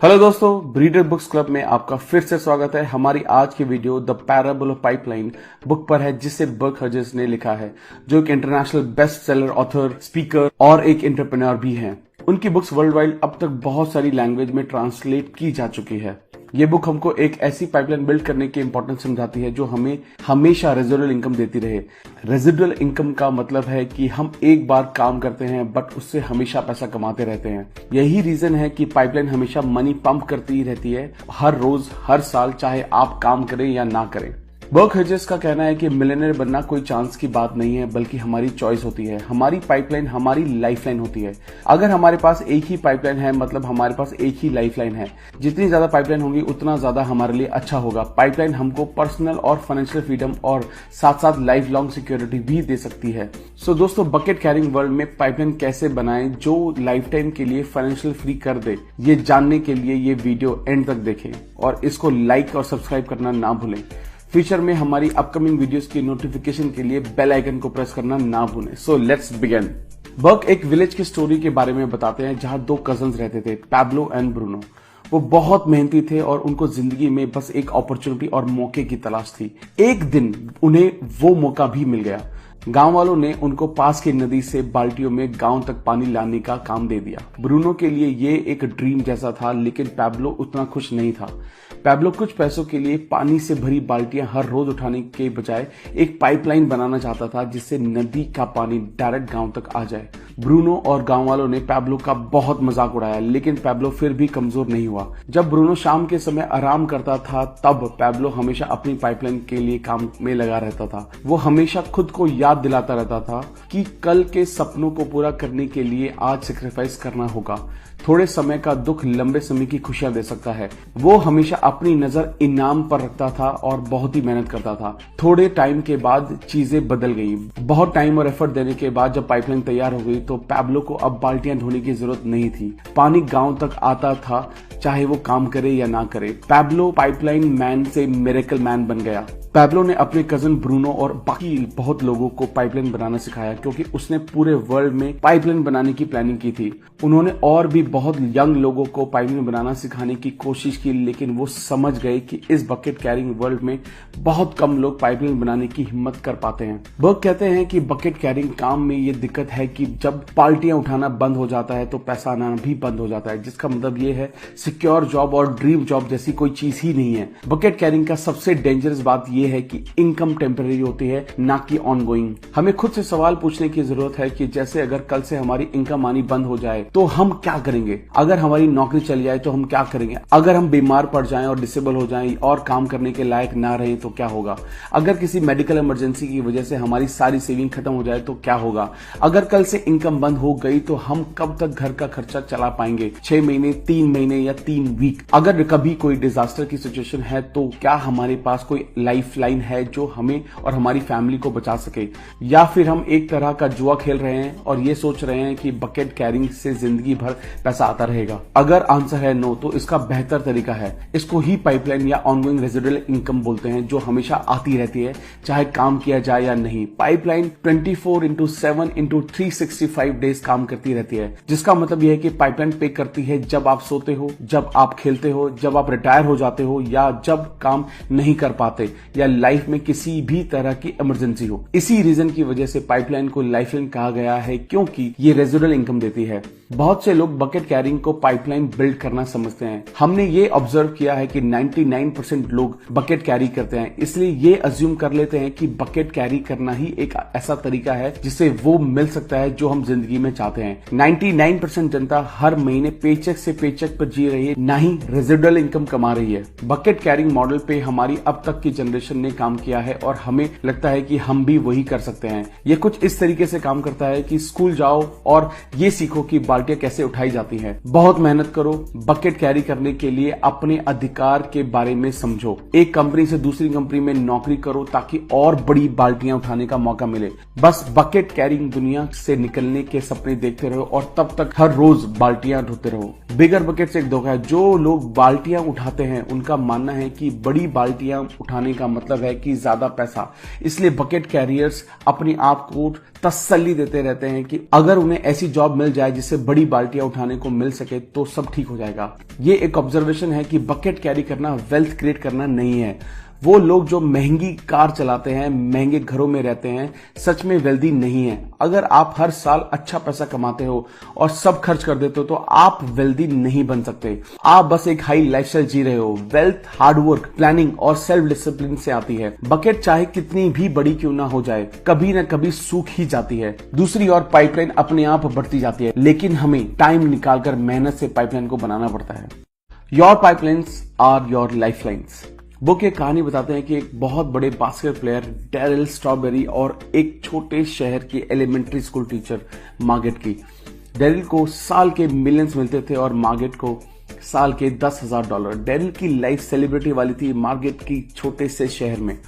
Hello दोस्तों, breeder books club में आपका फिर से स्वागत है। हमारी आज की video the parable of pipeline book पर है, जिसे बर्क हजर्स ने लिखा है, जो एक international best seller author, speaker और एक एंटरप्रेन्योर भी हैं। उनकी बुक्स वर्ल्ड वाइड अब तक बहुत सारी लैंग्वेज में ट्रांसलेट की जा चुकी है। ये बुक हमको एक ऐसी पाइपलाइन बिल्ड करने की इंपॉर्टेंस समझाती है जो हमें हमेशा रेजिडुअल इनकम देती रहे। रेजिडुअल इनकम का मतलब है कि हम एक बार काम करते हैं बट उससे हमेशा पैसा कमाते रहते हैं। यही रीजन है कि पाइपलाइन हमेशा मनी पंप करती ही रहती है, हर रोज हर साल, चाहे आप काम करें या ना करें। बर्क हजर्स का कहना है कि मिलियनेयर बनना कोई चांस की बात नहीं है, बल्कि हमारी चॉइस होती है। हमारी पाइपलाइन हमारी लाइफलाइन होती है। अगर हमारे पास एक ही पाइपलाइन है, मतलब हमारे पास एक ही लाइफलाइन है। जितनी ज्यादा पाइपलाइन होगी उतना ज्यादा हमारे लिए अच्छा होगा। पाइपलाइन हमको पर्सनल और फाइनेंशियल फ्रीडम और साथ साथ लाइफ लॉन्ग सिक्योरिटी भी दे सकती है। सो दोस्तों, बकेट कैरिंग वर्ल्ड में पाइपलाइन कैसे बनाएं जो लाइफ टाइम के लिए फाइनेंशियल फ्री कर दे, ये जानने के लिए ये वीडियो एंड तक देखें और इसको लाइक और सब्सक्राइब करना ना भूलें। फ्यूचर में हमारी अपकमिंग वीडियोस की नोटिफिकेशन के लिए बेल आइकन को प्रेस करना ना भूलें। So let's begin. बर्क एक विलेज की स्टोरी के बारे में बताते हैं जहां दो कजन्स रहते थे, पैब्लो एंड ब्रूनो। वो बहुत मेहनती थे और उनको जिंदगी में बस एक अपॉर्चुनिटी और मौके की तलाश थी। एक दिन उन्हें वो मौका भी मिल गया। गांव वालों ने उनको पास की नदी से बाल्टियों में गांव तक पानी लाने का काम दे दिया। ब्रूनो के लिए ये एक ड्रीम जैसा था, लेकिन पैब्लो उतना खुश नहीं था। पैब्लो कुछ पैसों के लिए पानी से भरी बाल्टियां हर रोज उठाने के बजाय एक पाइपलाइन बनाना चाहता था, जिससे नदी का पानी डायरेक्ट गांव तक आ जाए। ब्रूनो और गांव वालों ने पैब्लो का बहुत मजाक उड़ाया, लेकिन पैब्लो फिर भी कमजोर नहीं हुआ। जब ब्रूनो शाम के समय आराम करता था, तब पैब्लो हमेशा अपनी पाइपलाइन के लिए काम में लगा रहता था। वो हमेशा खुद को याद दिलाता रहता था कि कल के सपनों को पूरा करने के लिए आज सैक्रिफाइस करना होगा। थोड़े समय का दुख लंबे समय की खुशियां दे सकता है। वो हमेशा अपनी नजर इनाम पर रखता था और बहुत ही मेहनत करता था। थोड़े टाइम के बाद चीजें बदल गई। बहुत टाइम और एफर्ट देने के बाद जब पाइपलाइन तैयार हो गई तो पैब्लो को अब बाल्टियां धोने की जरूरत नहीं थी। पानी गांव तक आता था, चाहे वो काम करे या ना करे। पैब्लो पाइपलाइन मैन से मिरेकल मैन बन गया। पैब्लो ने अपने कजन ब्रूनो और बाकी बहुत लोगों को पाइपलाइन बनाना सिखाया, क्योंकि उसने पूरे वर्ल्ड में पाइपलाइन बनाने की प्लानिंग की थी। उन्होंने और भी बहुत यंग लोगों को पाइपलाइन बनाना सिखाने की कोशिश की, लेकिन वो समझ गए कि इस बकेट कैरिंग वर्ल्ड में बहुत कम लोग पाइपलाइन बनाने की हिम्मत कर पाते हैं। बर्क कहते हैं कि बकेट कैरिंग काम में ये दिक्कत है कि जब बाल्टियां उठाना बंद हो जाता है तो पैसा आना भी बंद हो जाता है, जिसका मतलब ये है सिक्योर जॉब और ड्रीम जॉब जैसी कोई चीज ही नहीं है। बकेट कैरिंग का सबसे डेंजरस बात यह है कि इनकम टेम्पररी होती है, ना कि ऑनगोइंग। हमें खुद से सवाल पूछने की जरूरत है कि जैसे अगर कल से हमारी इनकम आनी बंद हो जाए तो हम क्या करेंगे? अगर हमारी नौकरी चली जाए तो हम क्या करेंगे? अगर हम बीमार पड़ जाएं और डिसेबल हो जाएं और काम करने के लायक ना रहे तो क्या होगा? अगर किसी मेडिकल इमरजेंसी की वजह से हमारी सारी सेविंग खत्म हो जाए तो क्या होगा? अगर कल से इनकम बंद हो गई तो हम कब तक घर का खर्चा चला पाएंगे? 6 महीने, 3 महीने या 3 वीक? अगर कभी कोई डिजास्टर की सिचुएशन है तो क्या हमारे पास कोई लाइफ लाइन है जो हमें और हमारी फैमिली को बचा सके? या फिर हम एक तरह का जुआ खेल रहे हैं और ये सोच रहे हैं कि बकेट कैरिंग से जिंदगी भर पैसा आता रहेगा? अगर आंसर है नो, तो इसका बेहतर तरीका है, इसको ही पाइपलाइन या ऑनगोइंग रेजिडुअल इनकम बोलते हैं, जो हमेशा आती रहती है चाहे काम किया जाए या नहीं। पाइपलाइन 24/7/365 डेज काम करती रहती है, जिसका मतलब यह है कि पाइपलाइन पे करती है जब आप सोते हो, जब आप खेलते हो, जब आप रिटायर हो जाते हो, या जब काम नहीं कर पाते, या लाइफ में किसी भी तरह की इमरजेंसी हो। इसी रीजन की वजह से पाइपलाइन को लाइफलाइन कहा गया है, क्योंकि ये रेजिडुअल इनकम देती है। बहुत से लोग बकेट कैरिंग को पाइपलाइन बिल्ड करना समझते हैं। हमने ये ऑब्जर्व किया है कि 99% लोग बकेट कैरी करते हैं, इसलिए ये अज्यूम कर लेते हैं कि बकेट कैरी करना ही एक ऐसा तरीका है जिससे वो मिल सकता है जो हम जिंदगी में चाहते हैं। 99% जनता हर महीने पेचेक से पेचेक पर जी रही है, ना ही रेजिडुअल इनकम कमा रही है। बकेट कैरिंग मॉडल पे हमारी अब तक की जनरेशन ने काम किया है और हमें लगता है कि हम भी वही कर सकते हैं। ये कुछ इस तरीके से काम करता है कि स्कूल जाओ और ये सीखो कि बाल्टियां कैसे उठाई जाती हैं। बहुत मेहनत करो, बकेट कैरी करने के लिए अपने अधिकार के बारे में समझो। एक कंपनी से दूसरी कंपनी में नौकरी करो ताकि और बड़ी बाल्टियां उठाने का मौका मिले। बस बकेट कैरिंग दुनिया से निकलने के सपने देखते रहो और तब तक हर रोज बाल्टियां ढोते रहो। बिगर बकेट से एक धोखा है। जो लोग बाल्टियां उठाते हैं उनका मानना है कि बड़ी बाल्टियां उठाने का मतलब है कि ज्यादा पैसा, इसलिए बकेट कैरियर्स अपने आप को तसल्ली देते रहते हैं कि अगर उन्हें ऐसी जॉब मिल जाए जिससे बड़ी बाल्टियां उठाने को मिल सके तो सब ठीक हो जाएगा। ये एक ऑब्जर्वेशन है कि बकेट कैरी करना वेल्थ क्रिएट करना नहीं है। वो लोग जो महंगी कार चलाते हैं, महंगे घरों में रहते हैं, सच में वेल्दी नहीं है। अगर आप हर साल अच्छा पैसा कमाते हो और सब खर्च कर देते हो तो आप वेल्दी नहीं बन सकते। आप बस एक हाई लाइफस्टाइल जी रहे हो। वेल्थ हार्डवर्क, प्लानिंग और सेल्फ डिसिप्लिन से आती है। बकेट चाहे कितनी भी बड़ी क्यों ना हो जाए, कभी ना कभी सूख ही जाती है। दूसरी ओर पाइपलाइन अपने आप बढ़ती जाती है, लेकिन हमें टाइम निकालकर मेहनत से पाइपलाइन को बनाना पड़ता है। Your pipelines are your lifelines. Book ये कहानी बताते हैं कि एक बहुत बड़े बास्केटबॉल प्लेयर डैरिल स्ट्रॉबेरी और एक छोटे शहर की एलिमेंट्री स्कूल टीचर मार्गेट की। डैरिल को साल के मिलियंस मिलते थे और मार्गेट को साल के $10,000। डैरिल की लाइफ सेलिब्रिटी वाली थी मार्गेट की छोटे से शहर में।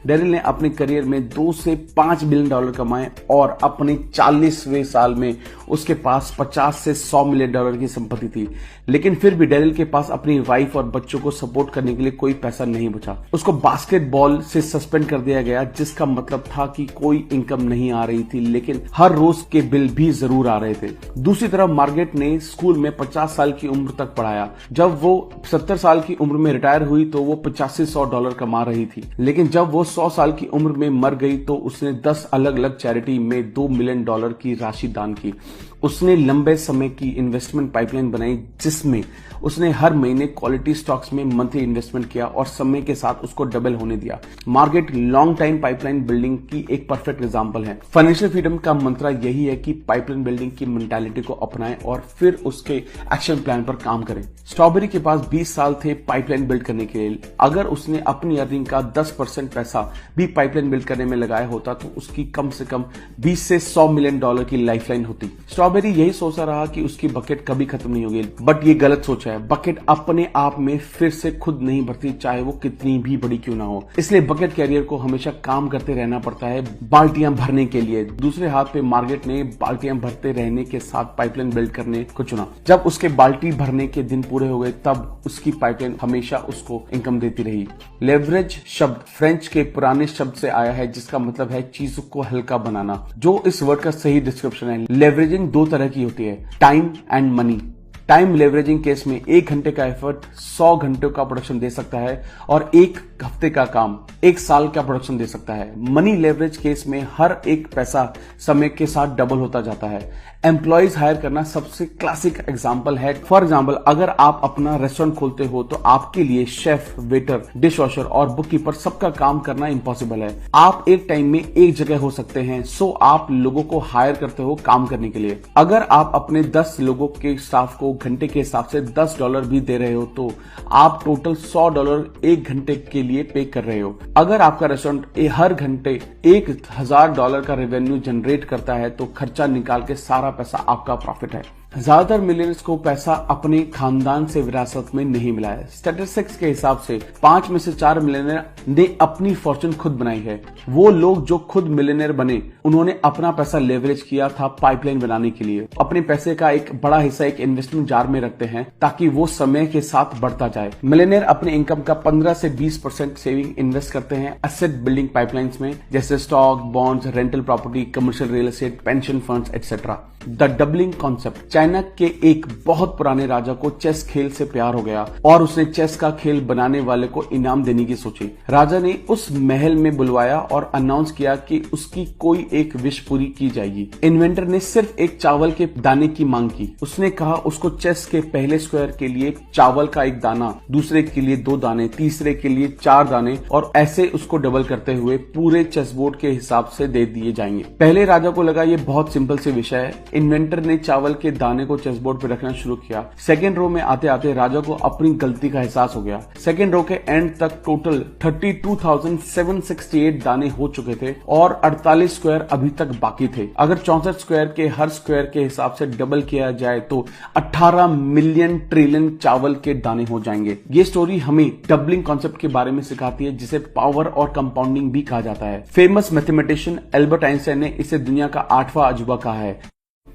डैरिल ने अपने करियर में $2 से $5 बिलियन कमाए और अपने 40वें साल में उसके पास $50 से $100 मिलियन की संपत्ति थी। लेकिन फिर भी डैरिल के पास अपनी वाइफ और बच्चों को सपोर्ट करने के लिए कोई पैसा नहीं बचा। उसको बास्केटबॉल से सस्पेंड कर दिया गया, जिसका मतलब था कि कोई इनकम नहीं आ रही थी, लेकिन हर रोज के बिल भी जरूर आ रहे थे। दूसरी तरफ मार्गेट ने स्कूल में 50 साल की उम्र तक पढ़ाया। जब वो 70 साल की उम्र में रिटायर हुई तो वो $8500 कमा रही थी, लेकिन जब वो 100 साल की उम्र में मर गई तो उसने 10 अलग अलग चैरिटी में $2 मिलियन की राशि दान की। उसने लंबे समय की इन्वेस्टमेंट पाइपलाइन बनाई, जिसमें उसने हर महीने क्वालिटी स्टॉक्स में मंथली इन्वेस्टमेंट किया और समय के साथ उसको डबल होने दिया। Margaret long time pipeline building की एक परफेक्ट एग्जांपल है। फाइनेंशियल फ्रीडम का मंत्र यही है कि पाइपलाइन बिल्डिंग की मेंटालिटी को अपनाएं और फिर उसके एक्शन प्लान पर काम करें। स्ट्रॉबेरी के पास 20 साल थे पाइपलाइन बिल्ड करने के लिए। अगर उसने अपनी अर्निंग का 10% पैसा भी पाइपलाइन बिल्ड करने में लगाया होता तो उसकी कम से कम $20 से $100 मिलियन की लाइफलाइन होती। स्ट्रॉबेरी यही सोचता रहा कि उसकी बकेट कभी खत्म नहीं होगी, बट ये गलत सोच है। बकेट अपने आप में फिर से खुद नहीं भरती, चाहे वो कितनी भी बड़ी क्यों ना हो। इसलिए बकेट कैरियर को हमेशा काम करते रहना पड़ता है बाल्टियां भरने के लिए। दूसरे हाथ पे मार्गेट ने बाल्टियां भरते रहने के साथ पाइपलाइन बिल्ड करने को चुना। जब उसके बाल्टी भरने के दिन पूरे हो गए तब उसकी पाइपलाइन हमेशा उसको इनकम देती रही। लेवरेज शब्द फ्रेंच के पुराने शब्द से आया है, जिसका मतलब है चीजों को हल्का बनाना, जो इस वर्ड का सही डिस्क्रिप्शन है। लेवरेजिंग दो तरह की होती है, time and money. Time leveraging case में 1 घंटे का एफर्ट 100 घंटों का प्रोडक्शन दे सकता है और 1 हफ्ते का काम 1 साल का प्रोडक्शन दे सकता है। मनी लेवरेज केस में हर एक पैसा समय के साथ डबल होता जाता है। एम्प्लॉइज हायर करना सबसे क्लासिक एग्जांपल है। फॉर एग्जांपल, अगर आप अपना रेस्टोरेंट खोलते हो तो आपके लिए शेफ, वेटर, डिश वॉशर और बुककीपर सबका काम करना इम्पॉसिबल है। आप एक टाइम में एक जगह हो सकते हैं, सो आप लोगों को हायर करते हो काम करने के लिए। अगर आप अपने 10 लोगों के स्टाफ को घंटे के हिसाब से $10 भी दे रहे हो तो आप टोटल $100 1 घंटे के लिए पे कर रहे हो। अगर आपका रेस्टोरेंट हर घंटे $1000 का रेवेन्यू जनरेट करता है तो खर्चा निकाल के सारा पैसा आपका प्रॉफिट है। ज्यादातर मिलियनर्स को पैसा अपने खानदान से विरासत में नहीं मिला है। स्टैटिस्टिक्स के हिसाब से 5 में से 4 मिलियनर ने अपनी फॉर्चून खुद बनाई है। वो लोग जो खुद मिलियनर बने, उन्होंने अपना पैसा लेवरेज किया था पाइपलाइन बनाने के लिए। अपने पैसे का एक बड़ा हिस्सा एक इन्वेस्टमेंट जार में रखते हैं ताकि वो समय के साथ बढ़ता जाए। मिलियनर अपने इनकम का 15 से 20% सेविंग इन्वेस्ट करते हैं एसेट बिल्डिंग पाइपलाइंस में, जैसे stock, bonds, rental property, commercial real estate, pension funds etcetera. The doubling concept. China के एक बहुत पुराने राजा को चेस खेल से प्यार हो गया और उसने चेस का खेल बनाने वाले को इनाम देने की सोची। राजा ने उस महल में बुलवाया और अनाउंस किया कि उसकी कोई एक विश पूरी की जाएगी। इन्वेंटर ने सिर्फ एक चावल के दाने की मांग की। उसने कहा उसको चेस के पहले स्क्वायर के लिए चावल का 1 दाना, दूसरे के लिए 2 दाने, तीसरे के लिए 4 दाने और ऐसे उसको डबल करते हुए पूरे चेस बोर्ड के हिसाब से दे दिए जाएंगे। पहले राजा को लगा ये बहुत सिंपल से विषय है। इन्वेंटर ने चावल के दाने को चेस बोर्ड पर रखना शुरू किया। सेकेंड रो में आते आते राजा को अपनी गलती का एहसास हो गया। सेकेंड रो के एंड तक टोटल 32,768 दाने हो चुके थे और 48 स्क्वायर अभी तक बाकी थे। अगर 64 स्क्वायर के हर स्क्वायर के हिसाब से डबल किया जाए तो 18 मिलियन ट्रिलियन चावल के दाने हो जाएंगे। ये स्टोरी हमें डबलिंग कॉन्सेप्ट के बारे में सिखाती है, जिसे पावर और कंपाउंडिंग भी कहा जाता है। फेमस मैथमेटिशियन एल्बर्ट आइंस्टाइन ने इसे दुनिया का 8वां अजूबा कहा है।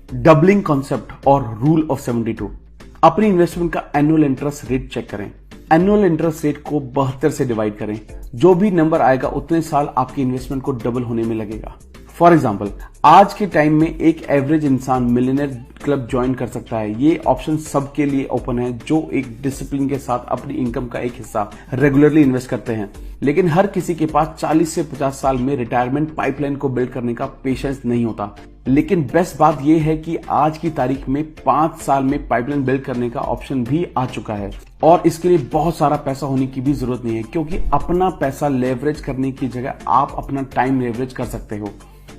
डबलिंग कॉन्सेप्ट और रूल ऑफ 72। अपनी इन्वेस्टमेंट का एनुअल इंटरेस्ट रेट चेक करें। एनुअल इंटरेस्ट रेट को 72 से डिवाइड करें। जो भी नंबर आएगा उतने साल आपकी इन्वेस्टमेंट को डबल होने में लगेगा। फॉर एग्जाम्पल, आज के टाइम में एक एवरेज इंसान मिलियनेयर क्लब ज्वाइन कर सकता है। ये ऑप्शन सबके लिए ओपन है जो एक डिसिप्लिन के साथ अपनी इनकम का एक हिस्सा रेगुलरली इन्वेस्ट करते हैं। लेकिन हर किसी के पास 40 से 50 साल में रिटायरमेंट पाइपलाइन को बिल्ड करने का पेशेंस नहीं होता। लेकिन बेस्ट बात यह है कि आज की तारीख में 5 साल में पाइपलाइन बिल्ड करने का ऑप्शन भी आ चुका है और इसके लिए बहुत सारा पैसा होने की भी जरूरत नहीं है, क्योंकि अपना पैसा लेवरेज करने की जगह आप अपना टाइम लेवरेज कर सकते हो।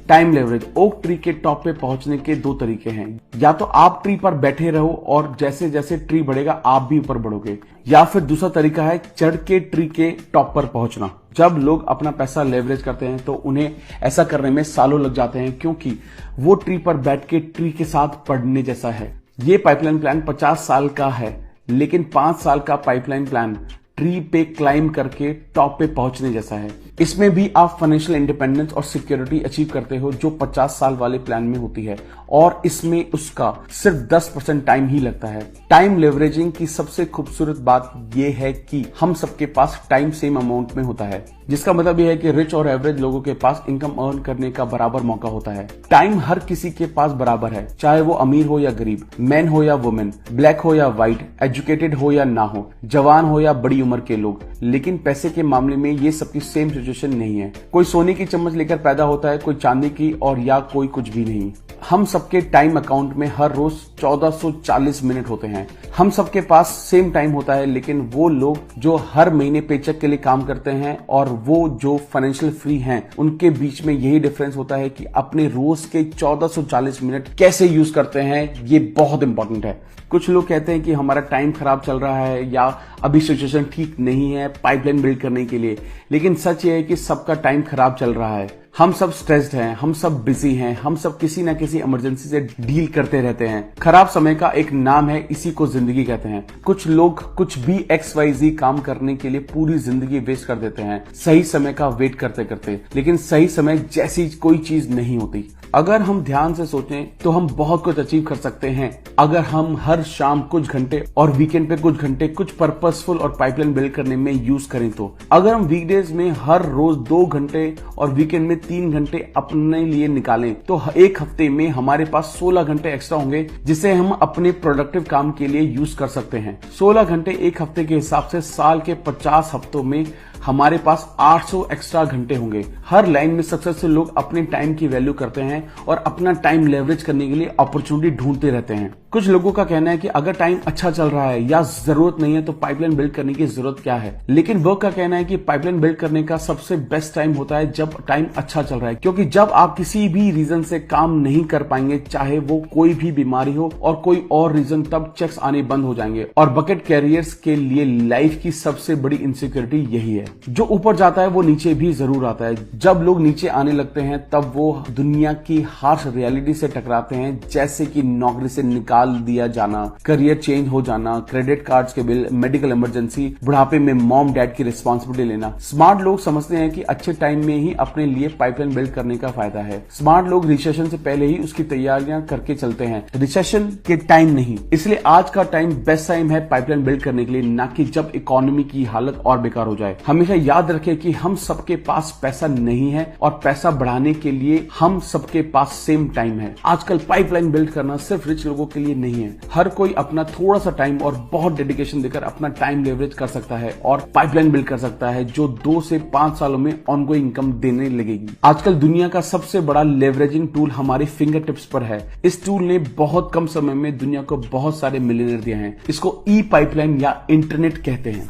टाइम लेवरेज, ओक ट्री के टॉप पे पहुंचने के 2 तरीके हैं। या तो आप ट्री पर बैठे रहो और जैसे जैसे ट्री बढ़ेगा आप भी ऊपर बढ़ोगे, या फिर दूसरा तरीका है चढ़ के ट्री के टॉप पर पहुंचना। जब लोग अपना पैसा लेवरेज करते हैं तो उन्हें ऐसा करने में सालों लग जाते हैं, क्योंकि वो ट्री पर बैठ के ट्री के साथ पढ़ने जैसा है। ये पाइपलाइन प्लान 50 साल का है, लेकिन 5 साल का पाइपलाइन प्लान ट्री पे क्लाइंब करके टॉप पे पहुंचने जैसा है। इसमें भी आप फाइनेंशियल इंडिपेंडेंस और सिक्योरिटी अचीव करते हो जो 50 साल वाले प्लान में होती है, और इसमें उसका सिर्फ 10% टाइम ही लगता है। टाइम लेवरेजिंग की सबसे खूबसूरत बात यह है कि हम सबके पास टाइम सेम अमाउंट में होता है, जिसका मतलब यह है कि रिच और एवरेज लोगों के पास इनकम अर्न करने का बराबर मौका होता है। टाइम हर किसी के पास बराबर है, चाहे वो अमीर हो या गरीब, मैन हो या वुमेन, ब्लैक हो या व्हाइट, एजुकेटेड हो या ना हो, जवान हो या बड़ी उम्र के लोग। लेकिन पैसे के मामले में ये सबकी सेम सिचुएशन नहीं है। कोई सोने की चम्मच लेकर पैदा होता है, कोई चांदी की, और या कोई कुछ भी नहीं। हम सबके टाइम अकाउंट में हर रोज 1440 मिनट होते हैं। हम सबके पास सेम टाइम होता है, लेकिन वो लोग जो हर महीने पेचेक के लिए काम करते हैं और वो जो फाइनेंशियल फ्री हैं, उनके बीच में यही डिफरेंस होता है कि अपने रोज के 1440 मिनट कैसे यूज करते हैं। ये बहुत इंपॉर्टेंट है। कुछ लोग कहते हैं कि हमारा टाइम खराब चल रहा है या अभी सिचुएशन ठीक नहीं है पाइपलाइन बिल्ड करने के लिए, लेकिन सच ये है कि सबका टाइम खराब चल रहा है। हम सब स्ट्रेस्ड हैं, हम सब बिजी हैं, हम सब किसी ना किसी इमरजेंसी से डील करते रहते हैं। खराब समय का एक नाम है, इसी को जिंदगी कहते हैं। कुछ लोग कुछ भी XYZ काम करने के लिए पूरी जिंदगी वेस्ट कर देते हैं सही समय का वेट करते करते, लेकिन सही समय जैसी कोई चीज नहीं होती। अगर हम ध्यान से सोचें तो हम बहुत कुछ अचीव कर सकते हैं अगर हम हर शाम कुछ घंटे और वीकेंड पे कुछ घंटे कुछ पर्पसफुल और पाइपलाइन बिल्ड करने में यूज करें। तो अगर हम वीकडेज में हर रोज 2 घंटे और वीकेंड में 3 घंटे अपने लिए निकालें तो एक हफ्ते में हमारे पास 16 घंटे एक्स्ट्रा होंगे, जिसे हम अपने प्रोडक्टिव काम के लिए यूज कर सकते हैं। 16 घंटे एक हफ्ते के हिसाब से साल के 50 हफ्तों में हमारे पास 800 एक्स्ट्रा घंटे होंगे। हर लाइन में सक्सेसफुल लोग अपने टाइम की वैल्यू करते हैं और अपना टाइम लेवरेज करने के लिए अपॉर्चुनिटी ढूंढते रहते हैं। कुछ लोगों का कहना है कि अगर टाइम अच्छा चल रहा है या जरूरत नहीं है तो पाइपलाइन बिल्ड करने की जरूरत क्या है, लेकिन वो का कहना है कि पाइपलाइन बिल्ड करने का सबसे बेस्ट टाइम होता है जब टाइम अच्छा चल रहा है, क्योंकि जब आप किसी भी रीजन से काम नहीं कर पाएंगे, चाहे वो कोई भी बीमारी हो और कोई और रीजन, तब चेक्स आने बंद हो जाएंगे। और बकेट कैरियर्स के लिए लाइफ की सबसे बड़ी इनसिक्योरिटी यही है। जो ऊपर जाता है वो नीचे भी जरूर आता है। जब लोग नीचे आने लगते हैं तब वो दुनिया की हार्श रियलिटी से टकराते हैं, जैसे कि नौकरी से निकाल दिया जाना, करियर चेंज हो जाना, क्रेडिट कार्ड्स के बिल, मेडिकल इमरजेंसी, बुढ़ापे में मॉम डैड की रिस्पॉन्सिबिलिटी लेना। स्मार्ट लोग समझते हैं कि अच्छे टाइम में ही अपने लिए पाइपलाइन बिल्ड करने का फायदा है। स्मार्ट लोग रिसेशन से पहले ही उसकी तैयारियां करके चलते हैं, रिसेशन के टाइम नहीं। इसलिए आज का टाइम बेस्ट टाइम है पाइपलाइन बिल्ड करने के लिए, ना कि जब इकोनॉमी की हालत और बेकार हो जाए। हमेशा याद रखें कि हम सबके पास पैसा नहीं है और पैसा बढ़ाने के लिए हम सबके पास सेम टाइम है। आजकल पाइपलाइन बिल्ड करना सिर्फ रिच लोगों के लिए नहीं है। हर कोई अपना थोड़ा सा टाइम और बहुत डेडिकेशन देकर अपना टाइम लेवरेज कर सकता है और पाइपलाइन बिल्ड कर सकता है, जो 2 से 5 सालों में ऑनगोइंग इनकम देने लगेगी। आजकल दुनिया का सबसे बड़ा लेवरेजिंग टूल हमारे फिंगर टिप्स पर है। इस टूल ने बहुत कम समय में दुनिया को बहुत सारे मिलियनेयर दिए हैं। इसको ई पाइपलाइन या इंटरनेट कहते हैं।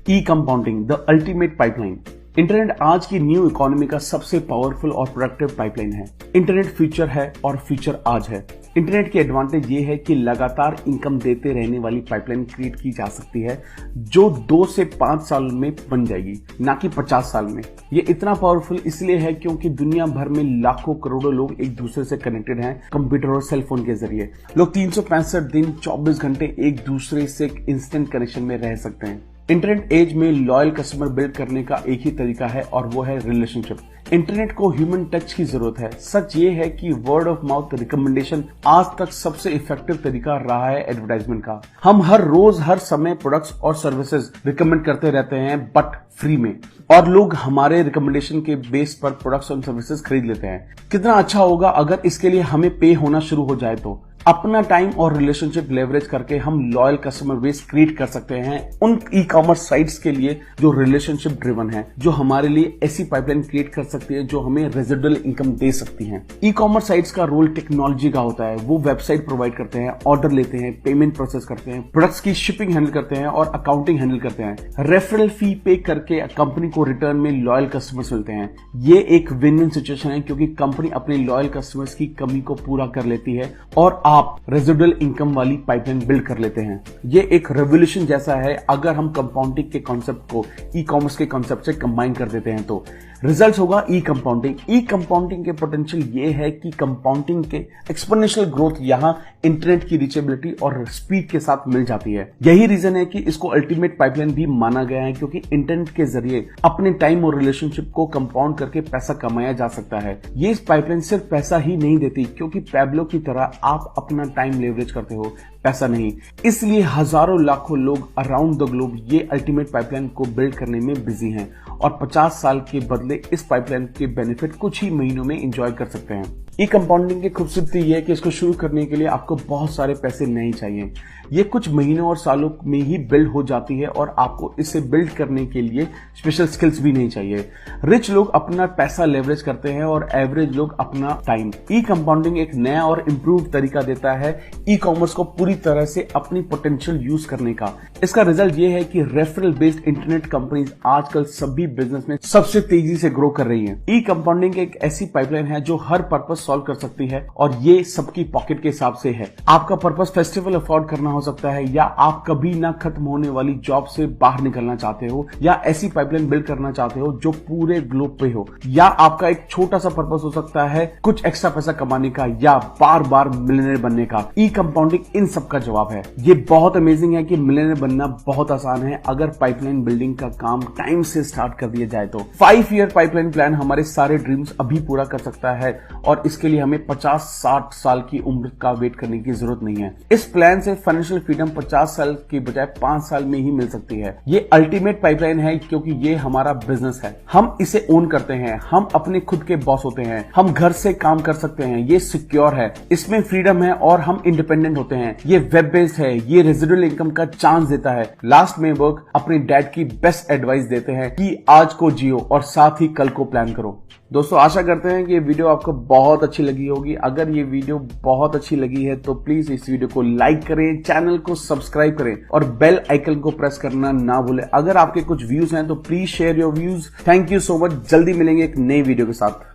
E compounding, the ultimate pipeline. Internet आज की न्यू इकोनॉमी का सबसे पावरफुल और प्रोडक्टिव पाइपलाइन है। इंटरनेट फ्यूचर है और फ्यूचर आज है। इंटरनेट की एडवांटेज ये है कि लगातार इनकम देते रहने वाली पाइपलाइन क्रिएट की जा सकती है, जो 2 से 5 साल में बन जाएगी, ना कि 50 साल में। ये इतना पावरफुल इसलिए है क्योंकि दुनिया भर में लाखों करोड़ों लोग एक दूसरे से कनेक्टेड हैं कंप्यूटर और सेलफोन के जरिए। लोग 365 दिन 24 घंटे एक दूसरे से इंस्टेंट कनेक्शन में रह सकते हैं। इंटरनेट एज में लॉयल कस्टमर बिल्ड करने का एक ही तरीका है और वो है रिलेशनशिप। इंटरनेट को ह्यूमन टच की जरूरत है। सच ये है कि वर्ड ऑफ माउथ रिकमेंडेशन आज तक सबसे इफेक्टिव तरीका रहा है एडवर्टाइजमेंट का। हम हर रोज हर समय प्रोडक्ट्स और सर्विसेज रिकमेंड करते रहते हैं, बट फ्री में, और लोग हमारे रिकमेंडेशन के बेस पर प्रोडक्ट्स और सर्विसेज खरीद लेते हैं। कितना अच्छा होगा अगर इसके लिए हमें पे होना शुरू हो जाए तो। अपना टाइम और रिलेशनशिप लेवरेज करके हम लॉयल कस्टमर बेस क्रिएट कर सकते हैं उन ई कॉमर्स साइट्स के लिए जो रिलेशनशिप ड्रिवन है, जो हमारे लिए ऐसी पाइपलाइन क्रिएट कर सकती है जो हमें रेजिडुअल इनकम दे सकती है। ई कॉमर्स साइट्स का रोल टेक्नोलॉजी का होता है। वो वेबसाइट प्रोवाइड करते हैं, ऑर्डर लेते हैं, पेमेंट प्रोसेस करते हैं, प्रोडक्ट्स की शिपिंग हैंडल करते हैं और अकाउंटिंग हैंडल करते हैं। रेफरल फी पे करके कंपनी को रिटर्न में लॉयल कस्टमर्स मिलते हैं। ये एक विन विन सिचुएशन है क्योंकि कंपनी अपने लॉयल कस्टमर्स की कमी को पूरा कर लेती है और आप रेजिडुअल इनकम वाली पाइपलाइन बिल्ड कर लेते हैं। ये एक रेवोल्यूशन जैसा है अगर हम कंपाउंडिंग के कॉन्सेप्ट को ई कॉमर्स के कॉन्सेप्ट से कंबाइन कर देते हैं तो रिजल्ट होगा ई कंपाउंडिंग। ई कंपाउंडिंग के पोटेंशियल ये है कि कंपाउंडिंग के एक्सपोनेंशियल ग्रोथ यहां इंटरनेट की रीचेबिलिटी और स्पीड के साथ मिल जाती है। यही रीजन है कि इसको अल्टीमेट पाइपलाइन भी माना गया है, क्योंकि इंटरनेट के जरिए अपने टाइम और रिलेशनशिप को कंपाउंड करके पैसा कमाया जा सकता है। ये इस पाइपलाइन सिर्फ पैसा ही नहीं देती, क्योंकि पैब्लो की तरह आप अपना टाइम लेवरेज करते हो, पैसा नहीं। इसलिए हजारों लाखों लोग अराउंड द ग्लोब ये अल्टीमेट पाइपलाइन को बिल्ड करने में बिजी हैं और 50 साल के बदले इस पाइपलाइन के बेनिफिट कुछ ही महीनों में एंजॉय कर सकते हैं। ई कंपाउंडिंग की खूबसूरती यह है कि इसको शुरू करने के लिए आपको बहुत सारे पैसे नहीं चाहिए। ये कुछ महीनों और सालों में ही बिल्ड हो जाती है और आपको इसे बिल्ड करने के लिए स्पेशल स्किल्स भी नहीं चाहिए। रिच लोग अपना पैसा लेवरेज करते हैं और एवरेज लोग अपना टाइम। ई कंपाउंडिंग एक नया और इम्प्रूव तरीका देता है ई कॉमर्स को पूरी तरह से अपनी पोटेंशियल यूज करने का। इसका रिजल्ट ये है कि रेफरल बेस्ड इंटरनेट कंपनीज आजकल सभी बिजनेस में सबसे तेजी से ग्रो कर रही हैं। ई कंपाउंडिंग एक ऐसी पाइपलाइन है जो हर पर्पस सॉल्व कर सकती है और ये सबकी पॉकेट के हिसाब से है। आपका पर्पस फेस्टिवल अफोर्ड करना हो सकता है, या आप कभी ना खत्म होने वाली जॉब से बाहर निकलना चाहते हो, या ऐसी पाइपलाइन बिल्ड करना चाहते हो जो पूरे ग्लोब पे हो, या आपका एक छोटा सा पर्पस हो सकता है कुछ एक्स्ट्रा पैसा कमाने का या बार बार मिलियनेयर बनने का। ई कंपाउंडिंग इन सब का जवाब है। ये बहुत अमेजिंग है कि मिलियनेयर बनना बहुत आसान है अगर पाइपलाइन बिल्डिंग का काम टाइम से स्टार्ट कर दिया जाए तो। 5 ईयर पाइपलाइन प्लान हमारे सारे ड्रीम्स अभी पूरा कर सकता है और इसके लिए हमें 50-60 साल की उम्र का वेट करने की जरूरत नहीं है। इस प्लान से फाइनेंशियल फ्रीडम 50 साल की बजाय 5 साल में ही मिल सकती है। ये अल्टीमेट पाइपलाइन है क्योंकि ये हमारा बिजनेस है। हम इसे ओन करते हैं, हम अपने खुद के बॉस होते हैं, हम घर से काम कर सकते हैं, ये सिक्योर है, इसमें फ्रीडम है और हम इंडिपेंडेंट होते हैं। ये वेब बेस्ड है, ये रेजिडुअल इनकम का चांस देता है। लास्ट में वर्क अपने डैड की बेस्ट एडवाइस देते हैं कि आज को जियो और साथ ही कल को प्लान करो। दोस्तों, आशा करते हैं कि ये वीडियो आपको बहुत अच्छी लगी होगी। अगर ये वीडियो बहुत अच्छी लगी है तो प्लीज इस वीडियो को लाइक करें, चैनल को सब्सक्राइब करें और बेल आइकन को प्रेस करना ना भूलें। अगर आपके कुछ व्यूज हैं तो please share your views. Thank you so much. जल्दी मिलेंगे एक नई वीडियो के साथ।